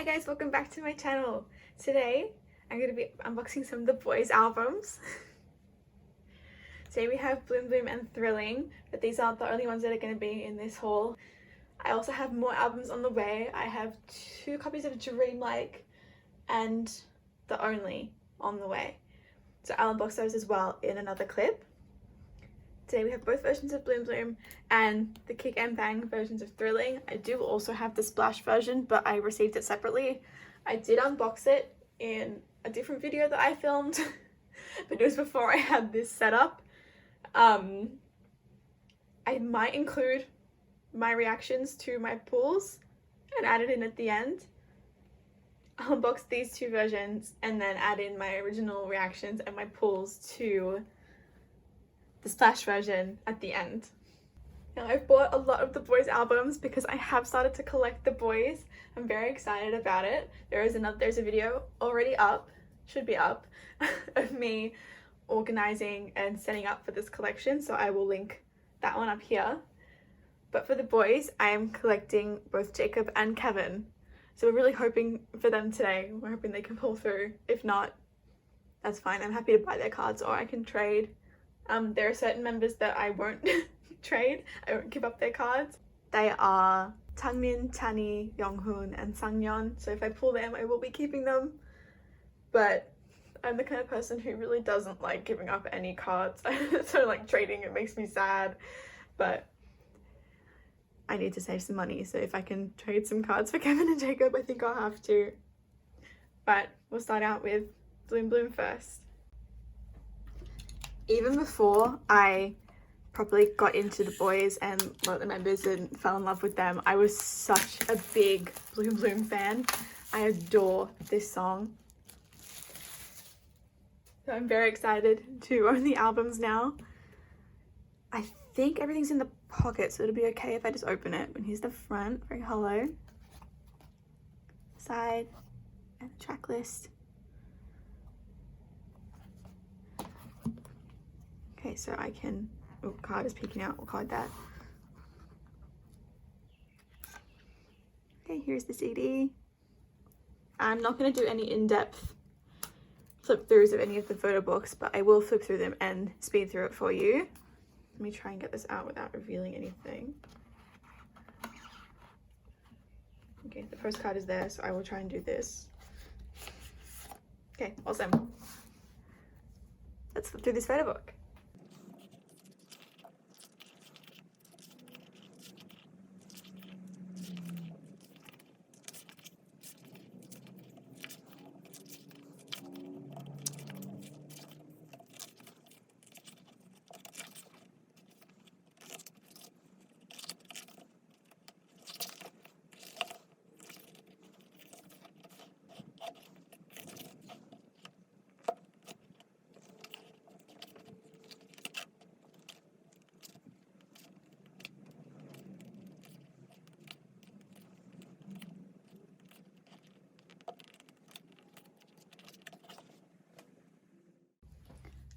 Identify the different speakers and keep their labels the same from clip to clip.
Speaker 1: Hi guys, welcome back to my channel. Today I'm going to be unboxing some of the Boyz albums. Today we have Bloom Bloom and Thrilling, but these aren't the only ones that are going to be in this haul. I also have more albums on the way. I have 2 copies of Dreamlike and The Only on the way. So I'll unbox those as well in another clip. Today we have both versions of Bloom Bloom and the Kick and Bang versions of Thrilling. I do also have the Splash version, but I received it separately. I did unbox it in a different video that I filmed, but it was before I had this set up. I might include my reactions to my pulls and add it in at the end. I'll unbox these 2 versions and then add in my original reactions and my pulls to the Splash version at the end. Now I've bought a lot of the Boyz albums because I have started to collect the Boyz. I'm very excited about it. There's a video already up, should be up, of me organizing and setting up for this collection, so I will link that one up here. But for the Boyz, I am collecting both Jacob and Kevin. So we're really hoping for them today. We're hoping they can pull through. If not, that's fine. I'm happy to buy their cards or I can trade. There are certain members that I won't trade. I won't give up their cards. They are Changmin, Chani, Younghoon, and Sangyeon. So if I pull them, I will be keeping them. But I'm the kind of person who really doesn't like giving up any cards. So like trading, it makes me sad. But I need to save some money. So if I can trade some cards for Kevin and Jacob, I think I'll have to. But we'll start out with Bloom Bloom first. Even before I properly got into the Boyz and one of the members and fell in love with them, I was such a big Bloom Bloom fan. I adore this song. So I'm very excited to own the albums now. I think everything's in the pocket, so it'll be okay if I just open it. And here's the front, very hollow. Side and the track list. Okay, so I can, oh, card is peeking out, we'll card that. Okay, here's the CD. I'm not going to do any in-depth flip throughs of any of the photo books, but I will flip through them and speed through it for you. Let me try and get this out without revealing anything. Okay, the first card is there, so I will try and do this. Okay, awesome. Let's flip through this photo book.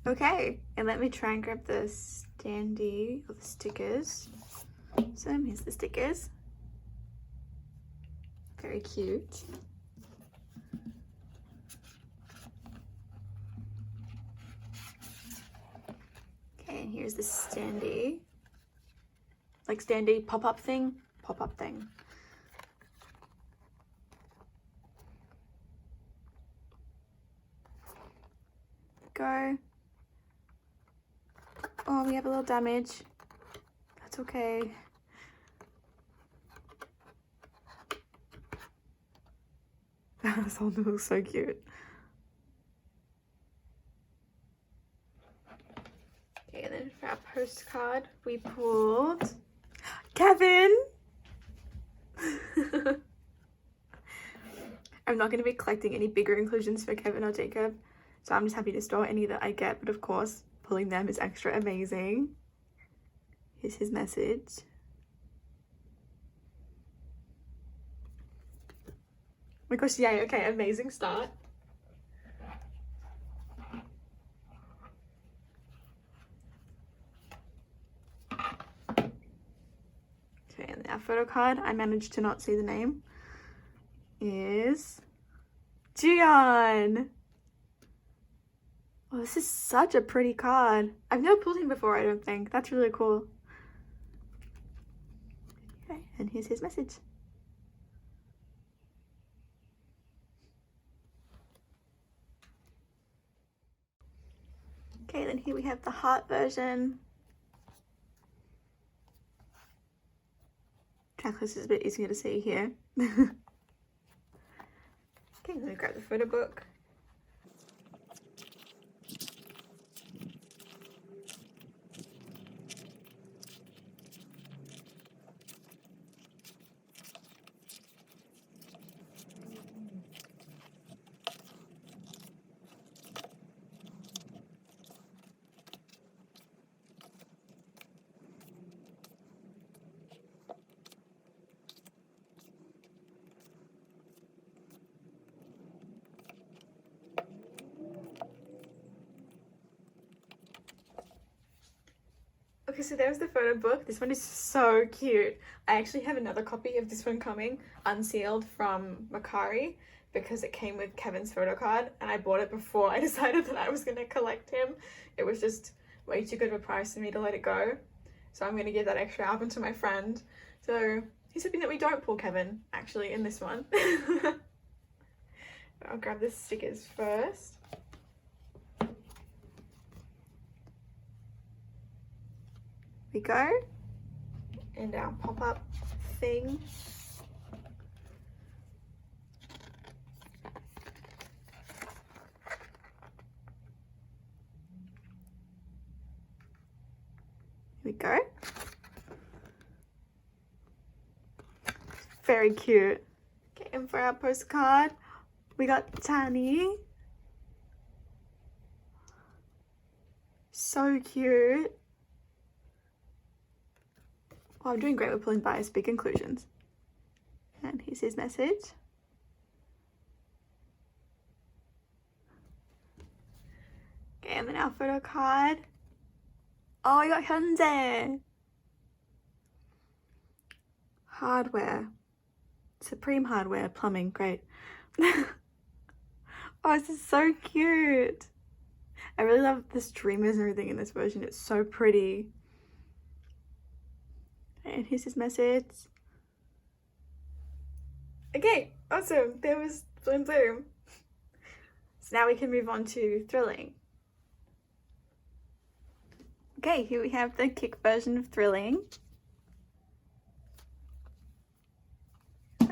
Speaker 1: Okay, and let me try and grab the standee of the stickers. So here's the stickers. Very cute. Okay, and here's the standee. Like standee pop-up thing. Pop-up thing. Go. Oh, we have a little damage. That's okay. This one looks so cute. Okay, and then for our postcard, we pulled Kevin. I'm not going to be collecting any bigger inclusions for Kevin or Jacob, so I'm just happy to store any that I get, but of course, pulling them is extra amazing. Here's his message. Oh my gosh, yay, okay, amazing start. Okay, and our photo card, I managed to not see the name is Gion. Oh, this is such a pretty card. I've never pulled him before, I don't think. That's really cool. Okay, and here's his message. Okay, then here we have the heart version. This is a bit easier to see here. Okay, let me grab the photo book. Okay, so there's the photo book. This one is so cute. I actually have another copy of this one coming, unsealed, from Macari, because it came with Kevin's photo card, and I bought it before I decided that I was going to collect him. It was just way too good of a price for me to let it go. So I'm going to give that extra album to my friend. So he's hoping that we don't pull Kevin, actually, in this one. I'll grab the stickers first. We go, and our pop-up thing. Here we go. Very cute. Okay, and for our postcard, we got Tani. So cute. Oh, I'm doing great with pulling biased big conclusions. And here's his message. Okay, and then our photo card. Oh, I got Hyundai. Hardware. Supreme Hardware, plumbing, great. Oh, this is so cute. I really love the streamers and everything in this version. It's so pretty. And here's his message. Okay, awesome. There was Bloom Bloom. So now we can move on to Thrilling. Okay, here we have the kick version of Thrilling.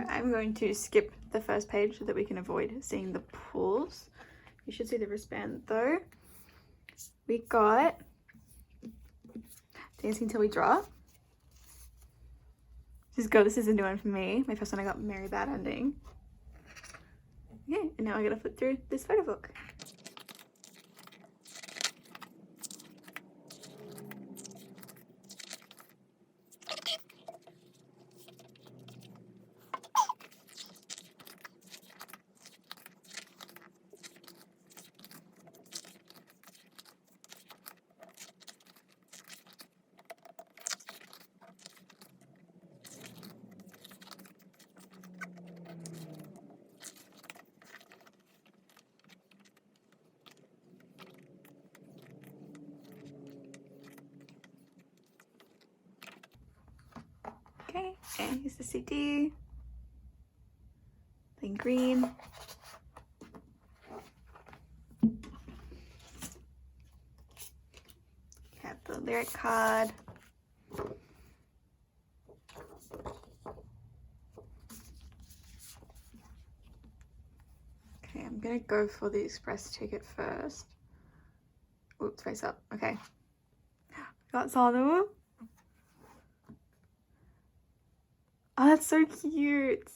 Speaker 1: I'm going to skip the first page so that we can avoid seeing the pulls. You should see the wristband though. We got Dancing Till We Drop. This is a new one for me. My first one I got Merry Bad Ending. Okay, and now I gotta flip through this photo book. Okay, and here's the CD. Plain green. Have the lyric card. Okay, I'm gonna go for the express ticket first. Oops, face up. Okay. Got Sanu. Oh, that's so cute.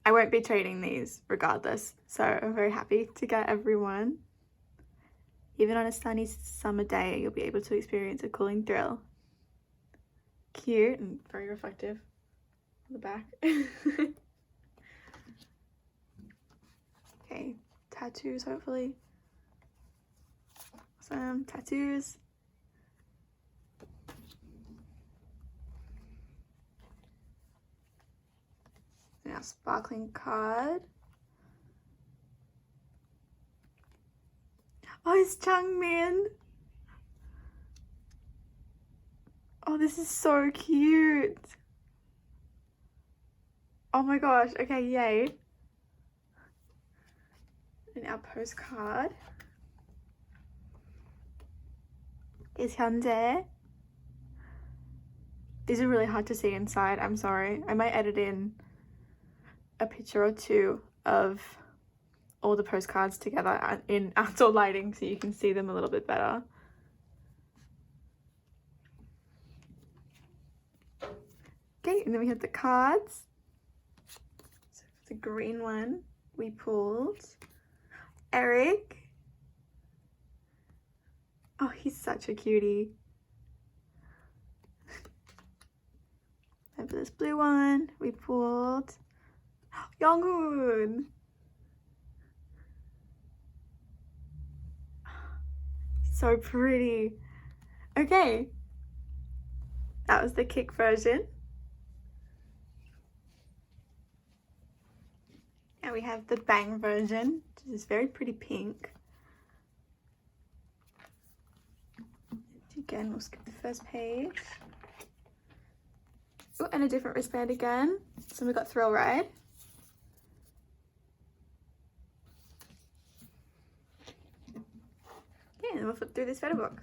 Speaker 1: I won't be trading these regardless, so I'm very happy to get everyone. Even on a sunny summer day, you'll be able to experience a cooling thrill. Cute and very reflective on the back. Okay, tattoos hopefully. Some tattoos. And our sparkling card. Oh, it's Changmin. Oh, this is so cute. Oh my gosh. Okay, yay. And our postcard is Hyunjae. These are really hard to see inside. I'm sorry. I might edit in a picture or two of all the postcards together in outdoor lighting so you can see them a little bit better. Okay, and then we have the cards. So the green one we pulled. Eric. Oh, he's such a cutie. And for this blue one, we pulled Younghoon. So pretty. Okay. That was the kick version. And we have the bang version, which is very pretty pink. Again, we'll skip the first page. Oh, and a different wristband again. So we got Thrill Ride. Okay, and we'll flip through this photo book.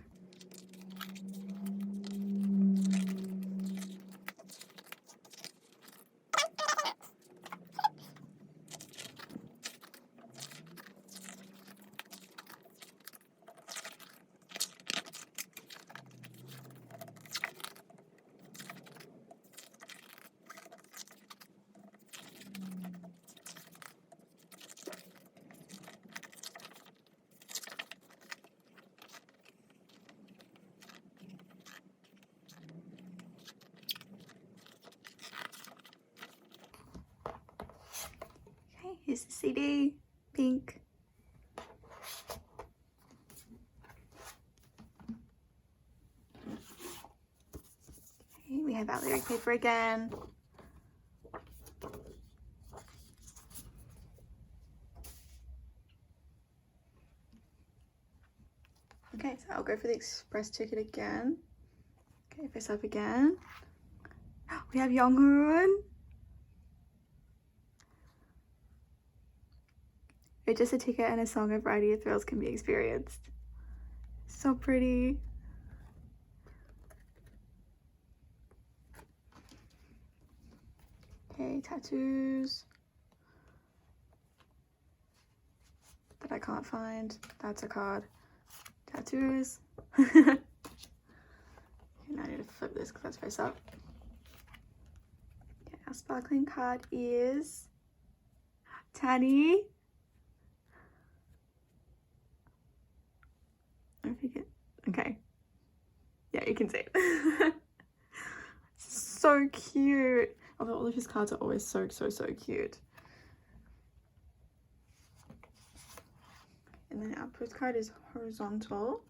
Speaker 1: Here's the CD, pink. Okay, we have our lyric paper again. Okay, so I'll go for the express ticket again. Okay, face up again. We have Younghoon. It's just a ticket and a song, a variety of thrills can be experienced. So pretty. Okay, tattoos. That I can't find. That's a card. Tattoos. Okay, now I need to flip this because that's face up. Okay, our sparkling card is Tanny. If you can, okay, yeah, you can see it. So cute. Although all of his cards are always so cute. And then our postcard is horizontal.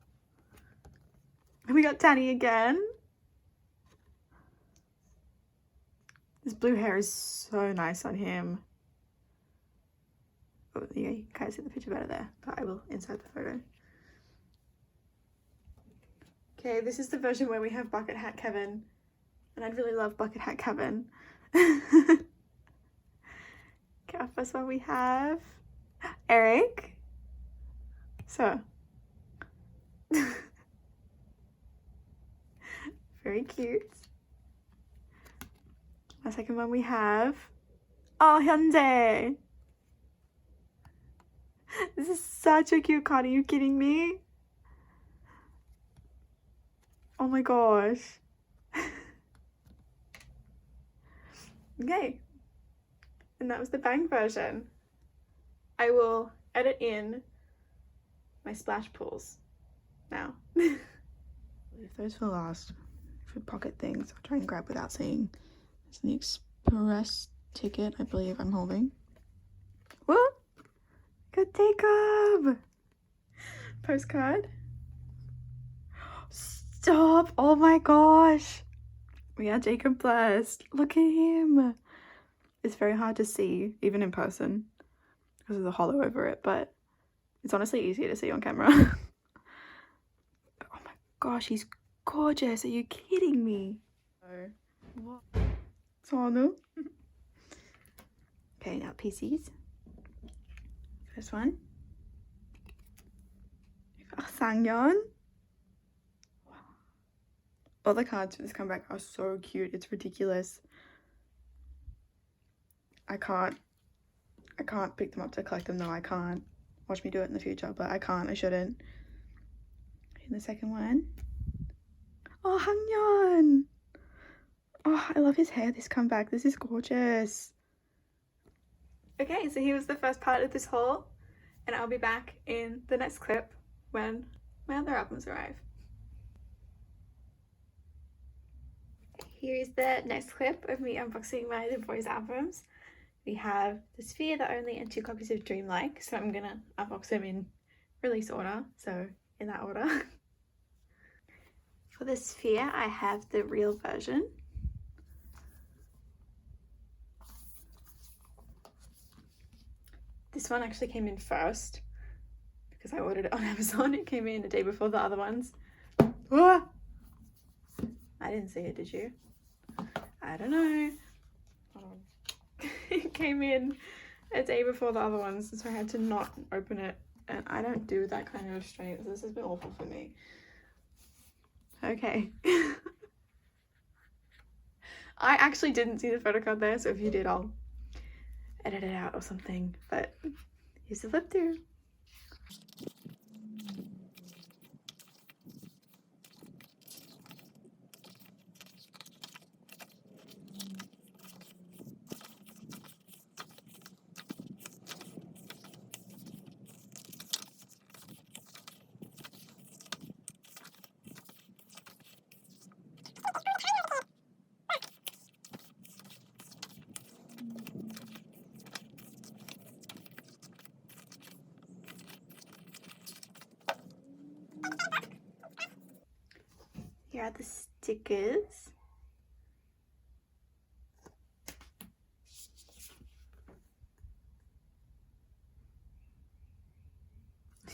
Speaker 1: And we got Tanny again. This blue hair is so nice on him. Oh, yeah, you can kind of see the picture better there, but I will insert the photo. Okay, this is the version where we have Bucket Hat Kevin, and I'd really love Bucket Hat Kevin. Okay, our first one we have Eric. So, very cute. Our second one we have, oh, Hyunjae. This is such a cute card, are you kidding me? Oh my gosh. Okay. And that was the bang version. I will edit in my splash pools now. Leave those for last. For pocket things, I'll try and grab without seeing. It's the express ticket, I believe I'm holding. What? Got Jacob! Postcard. Stop! Oh my gosh! We are Jacob blessed. Look at him. It's very hard to see, even in person, because of the holo over it, but it's honestly easier to see on camera. Oh my gosh, he's gorgeous. Are you kidding me? What? Sonu. Okay, now PCs. First one. Sangyeon. All the cards for this comeback are so cute. It's ridiculous. I can't pick them up to collect them though. I can't. Watch me do it in the future, but I can't. I shouldn't. And the second one. Oh, Hangyeon. Oh, I love his hair this comeback. This is gorgeous. Okay, so here was the first part of this haul, and I'll be back in the next clip when my other albums arrive. Here is the next clip of me unboxing my The Boyz albums. We have The Sphere, The Only, and 2 copies of Dreamlike, so I'm gonna unbox them in release order, so in that order. For The Sphere, I have the real version. This one actually came in first because I ordered it on Amazon. It came in a day before the other ones. Ah! I didn't see it, did you? I don't know. It came in a day before the other ones, so I had to not open it. And I don't do that kind of restraint, so this has been awful for me. Okay. I actually didn't see the photo card there, so if you did, I'll edit it out or something, but here's the flip through. Here are the stickers.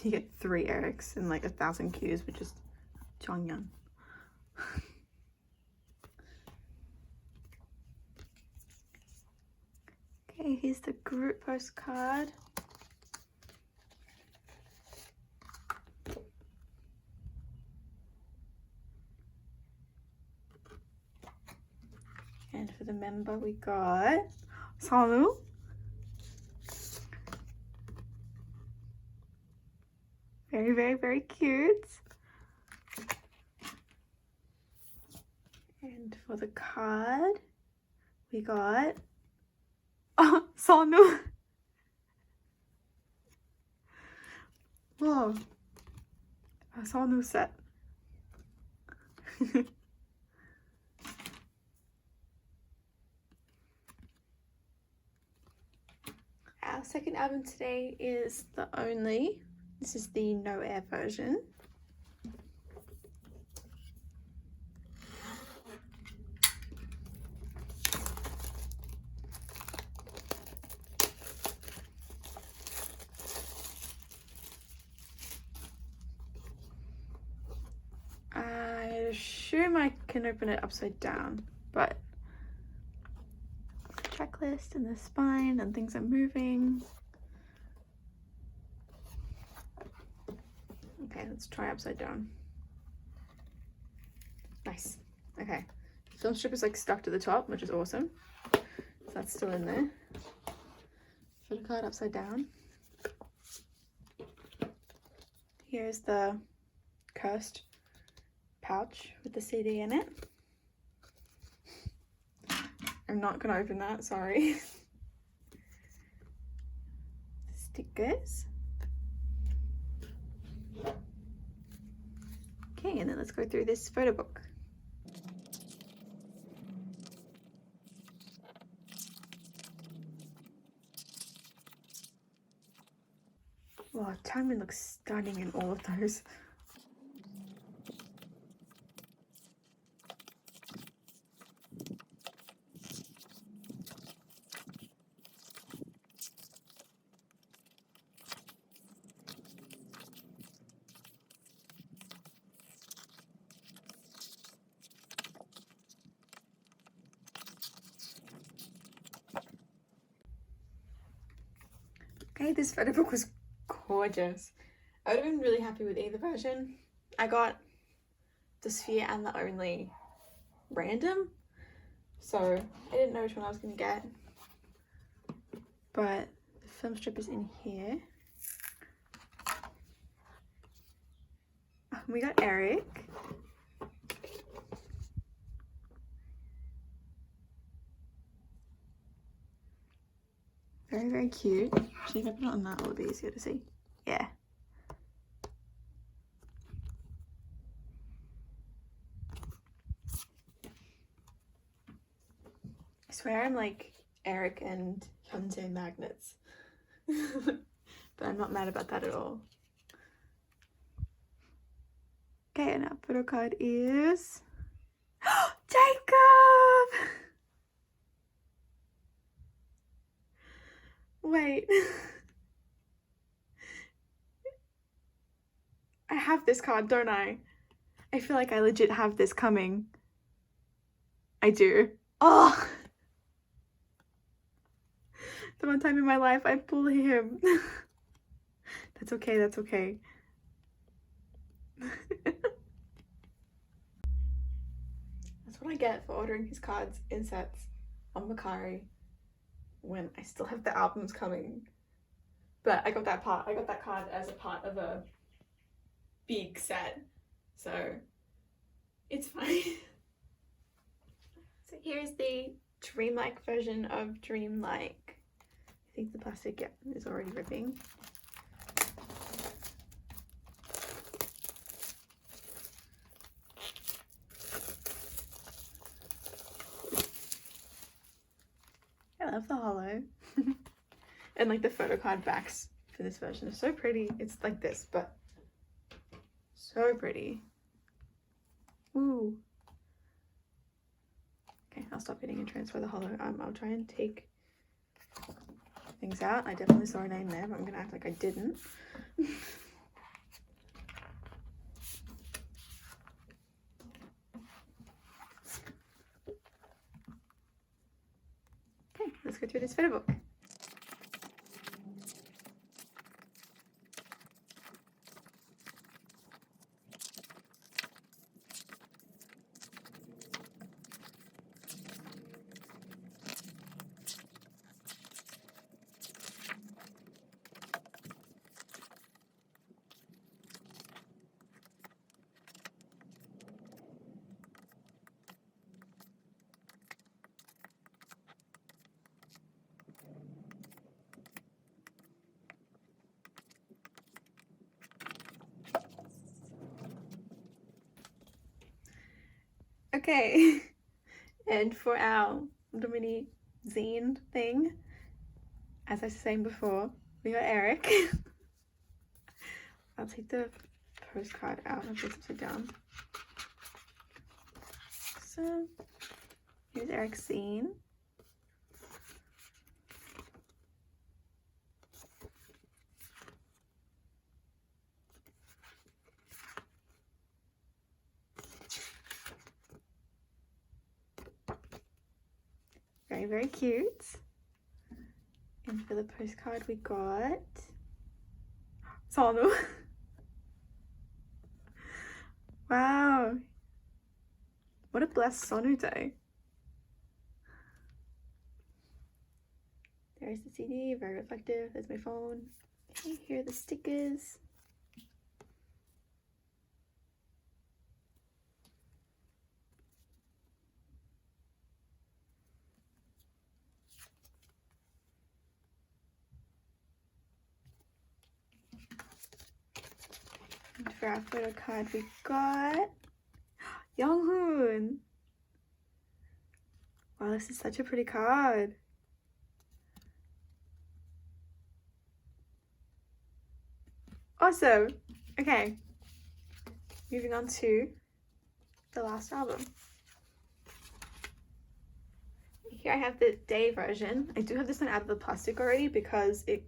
Speaker 1: You get 3 Erics and like 1,000 Qs, which is Chongyeon. Okay, here's the group postcard. And for the member, we got Salu. Very, very, very cute. And for the card, we got Sonu. Whoa, a Sonu set. Our second album today is The Only. This is the no air version. I assume I can open it upside down, but checklist and the spine and things are moving. Okay, let's try upside down. Nice. Okay, film strip is like stuck to the top, which is awesome. So that's still in there. Photo card upside down. Here's the cursed pouch with the CD in it. I'm not gonna open that, sorry. Stickers. Okay, and then let's go through this photo book. Wow, Taemin looks stunning in all of those. Okay, this photo book was gorgeous. I would have been really happy with either version. I got the sphere and the only random, so I didn't know which one I was going to get. But the film strip is in here. We got Eric. Very, very cute. Actually, if I put it on that, it'll be easier to see. Yeah. I swear I'm like Eric and Hyunjae magnets. But I'm not mad about that at all. Okay, and our photo card is Jacob! Wait. I have this card, don't I? I feel like I legit have this coming. I do. Oh! The one time in my life I pull him. That's okay, that's okay. That's what I get for ordering his cards in sets on Mercari when I still have the albums coming. But I got that card as a part of a big set, so it's fine. So here's the dreamlike version of Dreamlike. I think the plastic is already ripping. I love the holo. And like the photo card backs for this version are so pretty. It's like this, but so pretty. Ooh. Okay, I'll stop hitting and transfer the holo. I'll try and take things out. I definitely saw a name there, but I'm gonna act like I didn't. Okay, let's go through this photo book. Okay, and for our little mini zine thing, as I was saying before, we got Eric. I'll take the postcard out of this upside down. So here's Eric's zine. Very, very cute. And for the postcard we got Sonu. Wow. What a blessed Sonu day. There's the CD, very reflective. There's my phone. Okay, here are the stickers. And for our photo card we got Younghoon. Wow, this is such a pretty card. Awesome. Okay, moving on to the last album. Here I have the day version. I do have this one out of the plastic already because it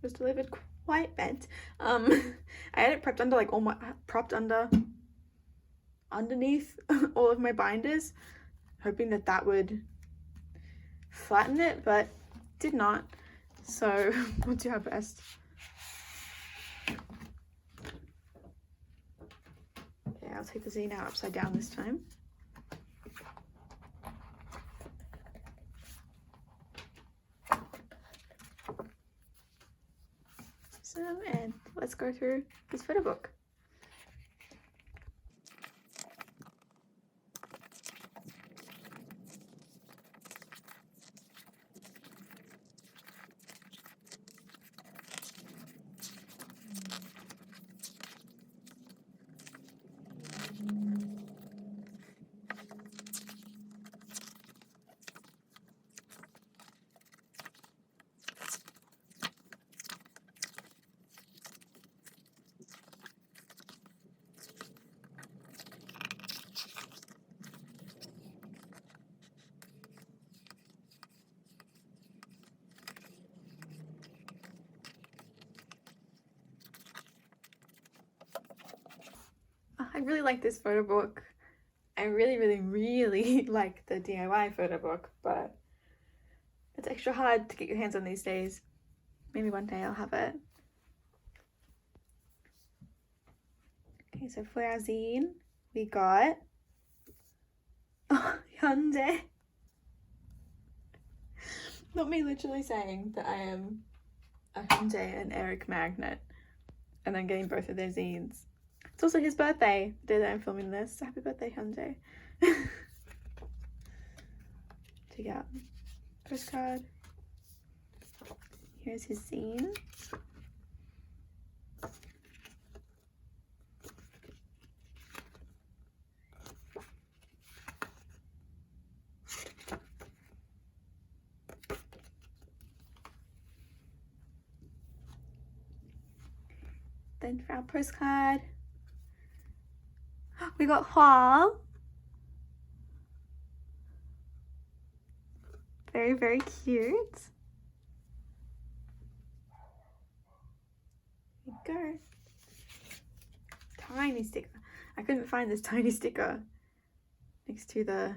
Speaker 1: was delivered quite bent. I had it prepped under like all my underneath all of my binders, hoping that would flatten it, but did not. So we'll do our best. Okay, I'll take the zine out upside down this time. And let's go through this photo book. I really like this photo book. I really like the DIY photo book, but it's extra hard to get your hands on these days. Maybe one day I'll have it. Okay, so for our zine, we got Hyundai. Not me literally saying that I am a Hyundai and Eric magnet and then getting both of their zines. It's also his birthday, the day that I'm filming this. Happy birthday, Hyundai. Take out postcard. Here's his zine. Then for our postcard, we got Hua. Very cute. There you go. Tiny sticker. I couldn't find this tiny sticker next to the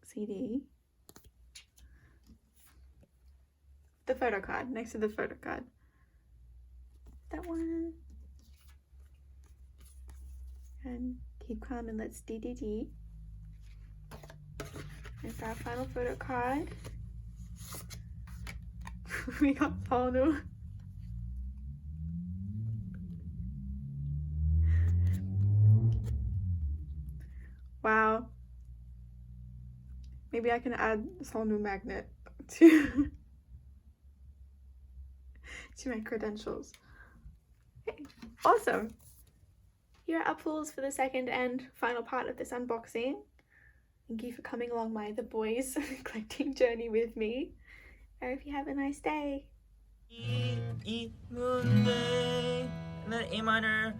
Speaker 1: CD. The photo card, next to the photo card. That one. And keep calm and let's DDD. And for our final photo card, we got holo. Wow. Maybe I can add this whole new magnet to my credentials. Okay, awesome. Here are applause for the second and final part of this unboxing. Thank you for coming along the Boyz collecting journey with me. I hope you have a nice day. E minor, A minor,